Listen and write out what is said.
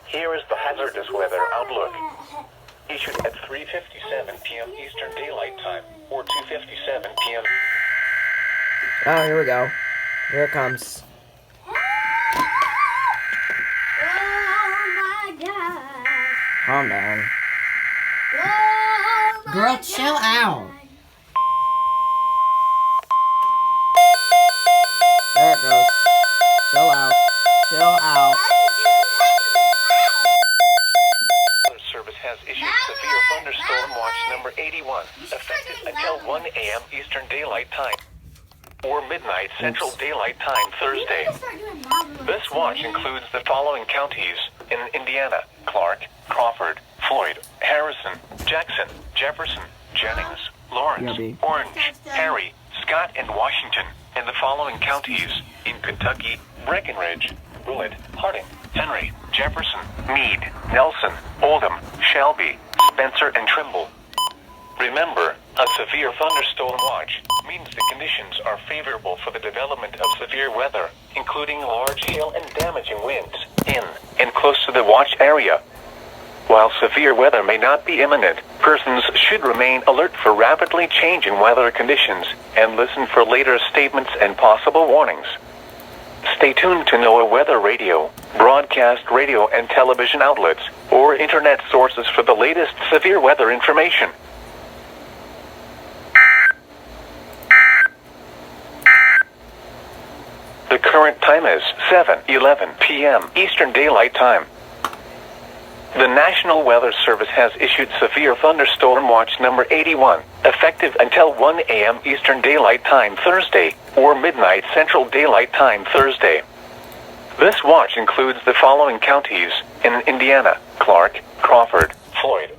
Here is the hazardous weather outlook. Issued at 3:57 p.m. Eastern Daylight Time, or 2:57 p.m. Oh, here we go. Here it comes. Oh my God. Calm down. Oh my Girl, chill out. There it goes. Chill out. Chill out. The service has issued severe thunderstorm watch number 81, effective until 1 a.m. Eastern Daylight Time, or midnight Central Daylight Time Thursday. This watch includes the following counties in Indiana: Clark, Crawford, Floyd, Harrison, Jackson, Jefferson, Jennings, Lawrence, Yubby. Orange, Perry, Scott, and Washington. And the following counties in Kentucky: Breckinridge, Bullitt, Hardin, Henry, Jefferson, Meade, Nelson, Oldham, Shelby, Spencer, and Trimble. Remember, a severe thunderstorm watch means the conditions are favorable for the development of severe weather, including large hail and damaging winds in and close to the watch area. While severe weather may not be imminent, persons should remain alert for rapidly changing weather conditions and listen for later statements and possible warnings. Stay tuned to NOAA Weather Radio, broadcast radio and television outlets, or internet sources for the latest severe weather information. The current time is 7:11 p.m. Eastern Daylight Time. The National Weather Service has issued severe thunderstorm watch number 81, effective until 1 a.m. Eastern Daylight Time Thursday, or midnight Central Daylight Time Thursday. This watch includes the following counties in Indiana: Clark, Crawford, Floyd,